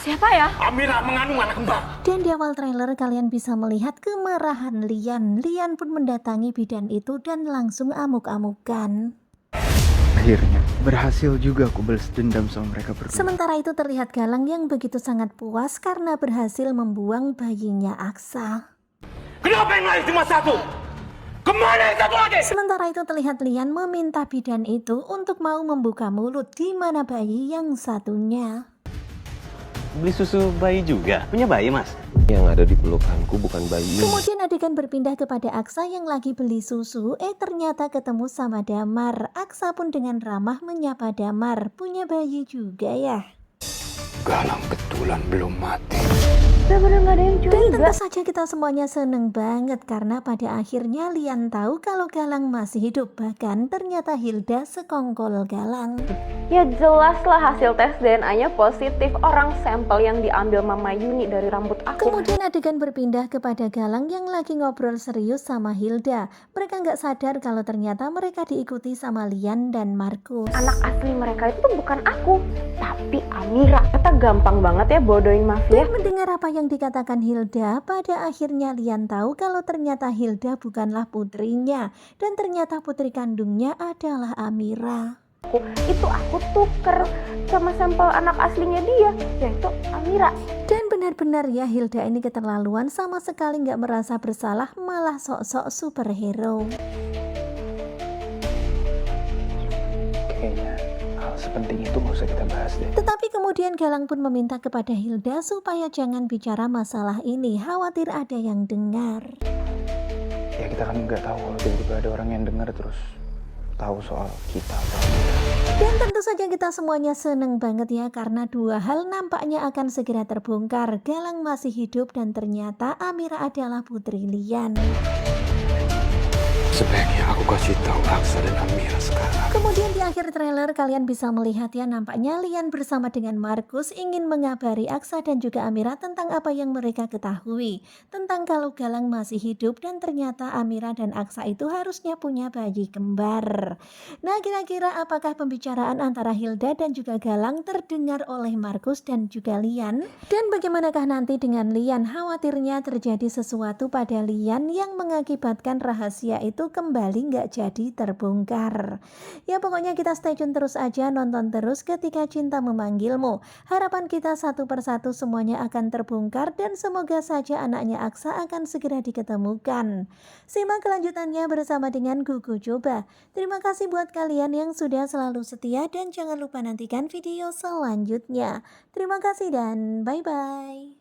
Siapa ya? Amira mengandung anak kembar. Dan di awal trailer kalian bisa melihat kemarahan Lian. Lian pun mendatangi bidan itu dan langsung amuk-amukan. Akhirnya berhasil juga aku balas dendam sama mereka berdua. Sementara itu terlihat Galang yang begitu sangat puas karena berhasil membuang bayinya Aksa. Kenapa yang lain cuma satu? Kemana yang satu lagi? Sementara itu terlihat Lian meminta bidan itu untuk mau membuka mulut di mana bayi yang satunya. Beli susu bayi juga? Punya bayi, Mas? Yang ada di pelukanku bukan bayi. Kemudian adegan berpindah kepada Aksa yang lagi beli susu. Ternyata ketemu sama Damar. Aksa pun dengan ramah menyapa Damar. Punya bayi juga ya? Galang betulan belum mati. Bener-bener gak ada yang Dan curiga. tentu saja kita semuanya seneng banget karena pada akhirnya Lian tahu kalau Galang masih hidup. Bahkan ternyata Hilda sekongkol Galang. Ya jelas lah hasil tes DNA-nya positif. Orang sampel yang diambil Mama Yuni dari rambut aku. Kemudian adegan berpindah kepada Galang yang lagi ngobrol serius sama Hilda. Mereka nggak sadar kalau ternyata mereka diikuti sama Lian dan Markus. Anak asli mereka itu bukan aku, tapi Amira. Kata gampang banget ya bodohin mafia. Dan mendengar apa yang dikatakan Hilda, pada akhirnya Lian tahu kalau ternyata Hilda bukanlah putrinya. Dan ternyata putri kandungnya adalah Amira. Aku tuker sama sampel anak aslinya dia, yaitu Amira. Dan benar-benar ya Hilda ini keterlaluan, sama sekali nggak merasa bersalah, malah sok-sok superhero. Kayaknya hal sepenting itu gak usah kita bahas deh. Tetapi kemudian Galang pun meminta kepada Hilda supaya jangan bicara masalah ini, khawatir ada yang dengar. Ya kita kan nggak tahu kalau tiba-tiba ada orang yang dengar terus tahu soal kita. Dan tentu saja kita semuanya seneng banget ya karena dua hal nampaknya akan segera terbongkar. Galang masih hidup dan ternyata Amira adalah putri Lian. Sebaiknya aku kasih tahu Aksa dan Amira sekarang. Kemudian di akhir trailer kalian bisa melihat ya nampaknya Lian bersama dengan Markus ingin mengabari Aksa dan juga Amira tentang apa yang mereka ketahui. Tentang kalau Galang masih hidup dan ternyata Amira dan Aksa itu harusnya punya bayi kembar. Nah kira-kira apakah pembicaraan antara Hilda dan juga Galang terdengar oleh Markus dan juga Lian? Dan bagaimanakah nanti dengan Lian? Khawatirnya terjadi sesuatu pada Lian yang mengakibatkan rahasia itu kembali nggak jadi terbongkar. Ya pokoknya kita stay tune terus aja, nonton terus Ketika Cinta Memanggilmu. Harapan kita satu persatu semuanya akan terbongkar dan semoga saja anaknya Aksa akan segera diketemukan. Simak kelanjutannya bersama dengan Gugu Coba. Terima kasih buat kalian yang sudah selalu setia dan jangan lupa nantikan video selanjutnya. Terima kasih dan bye-bye.